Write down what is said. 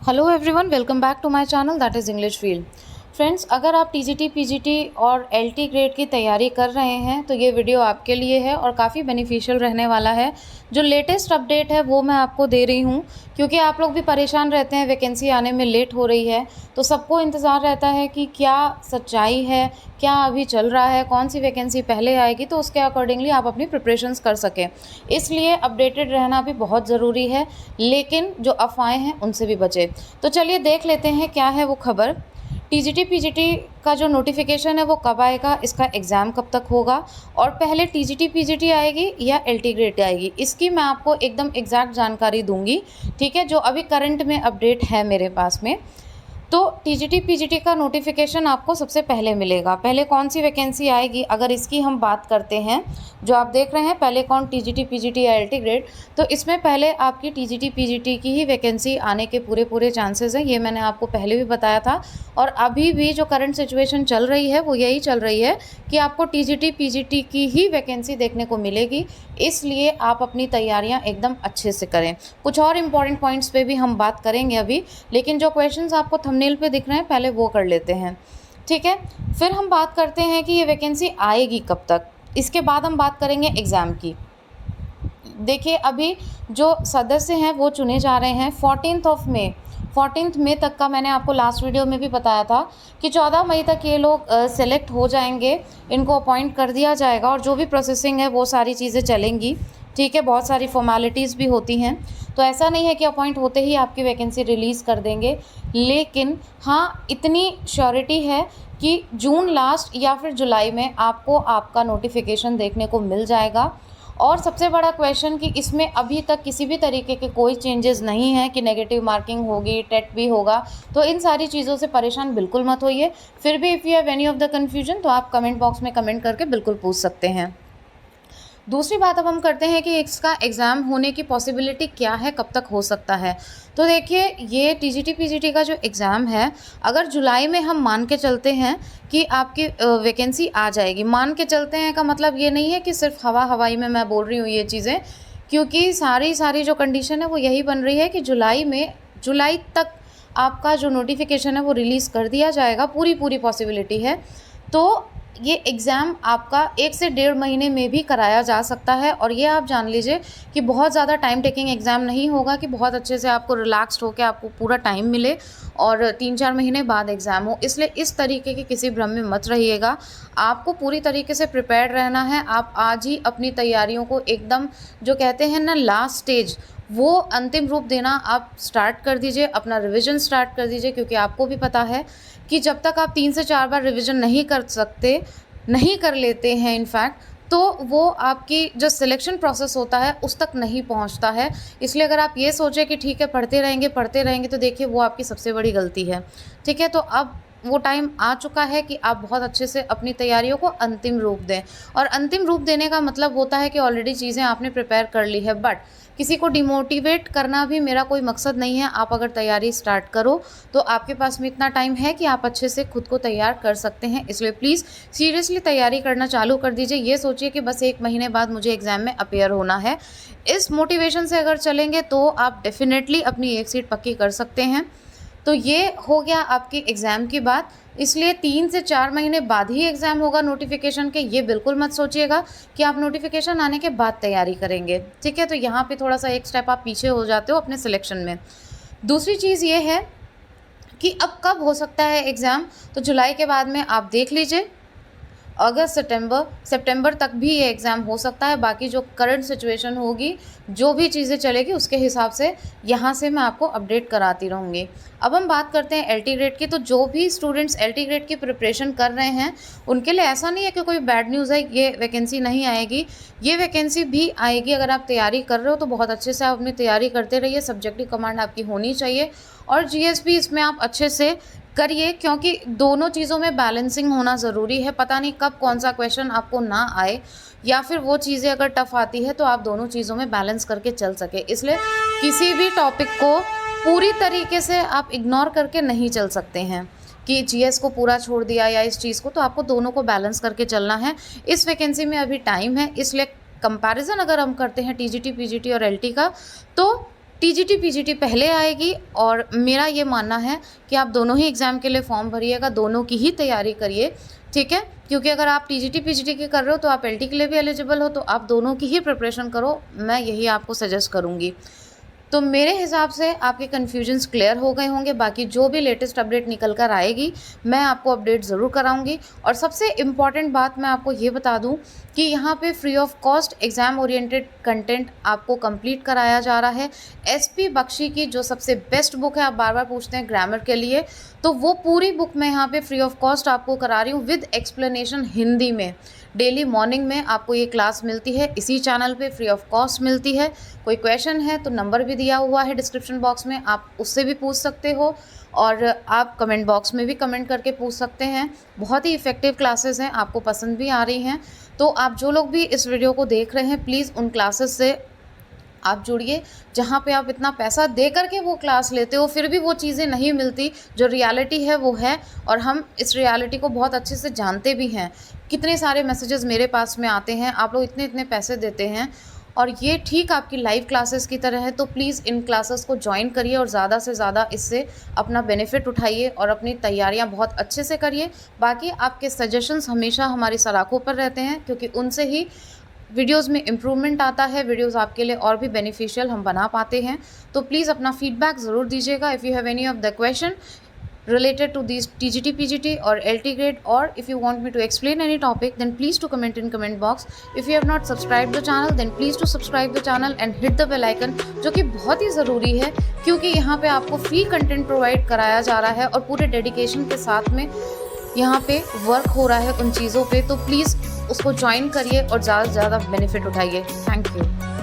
Hello everyone, welcome back to my channel that is English field. Friends, अगर आप TGT, PGT और LT grade की तैयारी कर रहे हैं तो ये वीडियो आपके लिए है और काफ़ी बेनिफिशियल रहने वाला है। जो लेटेस्ट अपडेट है वो मैं आपको दे रही हूँ, क्योंकि आप लोग भी परेशान रहते हैं, वैकेंसी आने में लेट हो रही है तो सबको इंतज़ार रहता है कि क्या सच्चाई है, क्या अभी चल रहा है, कौन सी वैकेंसी पहले आएगी, तो उसके अकॉर्डिंगली आप अपनी प्रिपरेशंस कर सकें। इसलिए अपडेटेड रहना भी बहुत ज़रूरी है, लेकिन जो अफवाहें हैं उनसे भी बचें। तो चलिए देख लेते हैं क्या है वो खबर। टीजीटी पीजीटी का जो नोटिफिकेशन है वो कब आएगा, इसका एग्ज़ाम कब तक होगा, और पहले टीजीटी पीजीटी आएगी या एलटी ग्रेड आएगी, इसकी मैं आपको एकदम एग्जैक्ट जानकारी दूंगी। ठीक है, जो अभी करंट में अपडेट है मेरे पास में। तो टीजीटी पीजीटी का नोटिफिकेशन आपको सबसे पहले मिलेगा। पहले कौन सी वैकेंसी आएगी, अगर इसकी हम बात करते हैं, जो आप देख रहे हैं पहले कौन टीजीटी पीजीटी या एलटी ग्रेड, तो इसमें पहले आपकी टीजीटी पीजीटी की ही वैकेंसी आने के पूरे चांसेस हैं। ये मैंने आपको पहले भी बताया था और अभी भी जो करंट सिचुएशन चल रही है वो यही चल रही है कि आपको टीजीटी पीजीटी की ही वैकेंसी देखने को मिलेगी। इसलिए आप अपनी तैयारियां एकदम अच्छे से करें। कुछ और इम्पॉर्टेंट पॉइंट्स पे भी हम बात करेंगे अभी, लेकिन जो क्वेश्चंस आपको थंबनेल पे दिख रहे हैं पहले वो कर लेते हैं। ठीक है, फिर हम बात करते हैं कि ये वैकेंसी आएगी कब तक। इसके बाद हम बात करेंगे एग्ज़ाम की। देखिए, अभी जो सदस्य हैं वो चुने जा रहे हैं 14 मई तक का। मैंने आपको लास्ट वीडियो में भी बताया था कि 14 मई तक ये लोग सेलेक्ट हो जाएंगे, इनको अपॉइंट कर दिया जाएगा और जो भी प्रोसेसिंग है वो सारी चीज़ें चलेंगी। ठीक है, बहुत सारी फॉर्मेलिटीज़ भी होती हैं, तो ऐसा नहीं है कि अपॉइंट होते ही आपकी वैकेंसी रिलीज़ कर देंगे। लेकिन हाँ, इतनी श्योरिटी है कि जून लास्ट या फिर जुलाई में आपको आपका नोटिफिकेशन देखने को मिल जाएगा। और सबसे बड़ा क्वेश्चन कि इसमें अभी तक किसी भी तरीके के कोई चेंजेस नहीं है कि नेगेटिव मार्किंग होगी, टेट भी होगा, तो इन सारी चीज़ों से परेशान बिल्कुल मत होइए। फिर भी if you have any of the confusion तो आप कमेंट बॉक्स में कमेंट करके बिल्कुल पूछ सकते हैं। दूसरी बात अब हम करते हैं कि इसका एग्ज़ाम होने की पॉसिबिलिटी क्या है, कब तक हो सकता है। तो देखिए, ये टीजीटी पीजीटी का जो एग्ज़ाम है, अगर जुलाई में हम मान के चलते हैं कि आपकी वैकेंसी आ जाएगी, मान के चलते हैं का मतलब ये नहीं है कि सिर्फ हवाई में मैं बोल रही हूँ ये चीज़ें, क्योंकि सारी जो कंडीशन है वो यही बन रही है कि जुलाई तक आपका जो नोटिफिकेशन है वो रिलीज़ कर दिया जाएगा। पूरी पॉसिबिलिटी है। तो ये एग्ज़ाम आपका 1 से 1.5 महीने में भी कराया जा सकता है। और ये आप जान लीजिए कि बहुत ज़्यादा टाइम टेकिंग एग्ज़ाम नहीं होगा, कि बहुत अच्छे से आपको रिलैक्स्ड होकर आपको पूरा टाइम मिले और 3-4 महीने बाद एग्ज़ाम हो। इसलिए इस तरीके के किसी भ्रम में मत रहिएगा। आपको पूरी तरीके से प्रिपेयर्ड रहना है। आप आज ही अपनी तैयारियों को एकदम, जो कहते हैं ना, लास्ट स्टेज, वो अंतिम रूप देना आप स्टार्ट कर दीजिए, अपना रिवीजन स्टार्ट कर दीजिए, क्योंकि आपको भी पता है कि जब तक आप 3 से 4 बार रिवीजन नहीं कर लेते हैं इनफैक्ट, तो वो आपकी जो सिलेक्शन प्रोसेस होता है उस तक नहीं पहुंचता है। इसलिए अगर आप ये सोचें कि ठीक है पढ़ते रहेंगे, तो देखिए वो आपकी सबसे बड़ी गलती है। ठीक है, तो अब वो टाइम आ चुका है कि आप बहुत अच्छे से अपनी तैयारियों को अंतिम रूप दें। और अंतिम रूप देने का मतलब होता है कि ऑलरेडी चीज़ें आपने प्रिपेयर कर ली है, बट किसी को डिमोटिवेट करना भी मेरा कोई मकसद नहीं है। आप अगर तैयारी स्टार्ट करो तो आपके पास में इतना टाइम है कि आप अच्छे से खुद को तैयार कर सकते हैं। इसलिए प्लीज़ सीरियसली तैयारी करना चालू कर दीजिए। ये सोचिए कि बस 1 महीने बाद मुझे एग्ज़ाम में अपीयर होना है। इस मोटिवेशन से अगर चलेंगे तो आप डेफिनेटली अपनी एक सीट पक्की कर सकते हैं। तो ये हो गया आपकी एग्ज़ाम की बात। इसलिए 3 से 4 महीने बाद ही एग्ज़ाम होगा नोटिफिकेशन के। ये बिल्कुल मत सोचिएगा कि आप नोटिफिकेशन आने के बाद तैयारी करेंगे। ठीक है, तो यहाँ पे थोड़ा सा एक स्टेप आप पीछे हो जाते हो अपने सिलेक्शन में। दूसरी चीज़ ये है कि अब कब हो सकता है एग्ज़ाम, तो जुलाई के बाद में आप देख लीजिए, अगस्त सितंबर तक भी ये एग्ज़ाम हो सकता है। बाकी जो करंट सिचुएशन होगी, जो भी चीज़ें चलेगी, उसके हिसाब से यहाँ से मैं आपको अपडेट कराती रहूँगी। अब हम बात करते हैं एलटी ग्रेड की। तो जो भी स्टूडेंट्स एलटी ग्रेड की प्रिपरेशन कर रहे हैं उनके लिए ऐसा नहीं है कि कोई बैड न्यूज़ है, ये वैकेंसी नहीं आएगी। ये वैकेंसी भी आएगी। अगर आप तैयारी कर रहे हो तो बहुत अच्छे से आप अपनी तैयारी करते रहिए। सब्जेक्टिव कमांड आपकी होनी चाहिए और जीएस भी इसमें आप अच्छे से करिए, क्योंकि दोनों चीज़ों में बैलेंसिंग होना ज़रूरी है। पता नहीं कब कौन सा क्वेश्चन आपको ना आए, या फिर वो चीज़ें अगर टफ आती है तो आप दोनों चीज़ों में बैलेंस करके चल सके। इसलिए किसी भी टॉपिक को पूरी तरीके से आप इग्नोर करके नहीं चल सकते हैं कि जीएस को पूरा छोड़ दिया या इस चीज़ को, तो आपको दोनों को बैलेंस करके चलना है। इस वैकेंसी में अभी टाइम है, इसलिए कंपैरिजन अगर हम करते हैं टीजीटी पीजीटी और एलटी का, तो टीजीटी पीजीटी पहले आएगी और मेरा ये मानना है कि आप दोनों ही एग्ज़ाम के लिए फॉर्म भरिएगा, दोनों की ही तैयारी करिए, ठीक है। क्योंकि अगर आप टीजीटी पीजीटी की कर रहे हो तो आप एलटी के लिए भी एलिजिबल हो, तो आप दोनों की ही प्रिपरेशन करो, मैं यही आपको सजेस्ट करूँगी। तो मेरे हिसाब से आपके कन्फ्यूजन्स क्लियर हो गए होंगे। बाकी जो भी लेटेस्ट अपडेट निकल कर आएगी मैं आपको अपडेट ज़रूर कराऊंगी। और सबसे इम्पॉर्टेंट बात मैं आपको ये बता दूं कि यहाँ पे free of cost exam oriented content आपको कंप्लीट कराया जा रहा है। एसपी बख्शी की जो सबसे बेस्ट बुक है, आप बार बार पूछते हैं ग्रामर के लिए, तो वो पूरी बुक मैं यहाँ पे फ्री ऑफ कॉस्ट आपको करा रही हूँ विद एक्सप्लेनेशन हिंदी में। डेली मॉर्निंग में आपको ये क्लास मिलती है, इसी चैनल पे फ्री ऑफ कॉस्ट मिलती है। कोई क्वेश्चन है तो नंबर भी दिया हुआ है डिस्क्रिप्शन बॉक्स में, आप उससे भी पूछ सकते हो और आप कमेंट बॉक्स में भी कमेंट करके पूछ सकते हैं। बहुत ही इफ़ेक्टिव क्लासेस हैं, आपको पसंद भी आ रही हैं। तो आप जो लोग भी इस वीडियो को देख रहे हैं प्लीज़ उन क्लासेस से आप जुड़िए जहाँ पे आप इतना पैसा दे करके वो क्लास लेते हो, फिर भी वो चीज़ें नहीं मिलती। जो रियलिटी है वो है, और हम इस रियलिटी को बहुत अच्छे से जानते भी हैं। कितने सारे मैसेजेस मेरे पास में आते हैं, आप लोग इतने इतने पैसे देते हैं और ये ठीक आपकी लाइव क्लासेस की तरह है। तो प्लीज़ इन क्लासेस को ज्वाइन करिए और ज़्यादा से ज़्यादा इससे अपना बेनिफिट उठाइए और अपनी तैयारियां बहुत अच्छे से करिए। बाकी आपके सजेशंस हमेशा हमारी सलाखों पर रहते हैं, क्योंकि उनसे ही वीडियोस में इम्प्रूवमेंट आता है, वीडियोस आपके लिए और भी बेनिफिशियल हम बना पाते हैं। तो प्लीज़ अपना फीडबैक ज़रूर दीजिएगा। If you have any of the question related to these TGT, PGT or LT grade, or if you want me to explain any topic, then please to comment in comment box. If you have not subscribed the channel, then please to subscribe the channel and hit the bell icon, जो कि बहुत ही ज़रूरी है क्योंकि यहाँ पे आपको free content provide कराया जा रहा है और पूरे डेडिकेशन के साथ में यहाँ पे वर्क हो रहा है उन चीज़ों पे। तो प्लीज़ उसको ज्वाइन करिए और ज़्यादा से ज़्यादा बेनिफिट उठाइए। Thank you.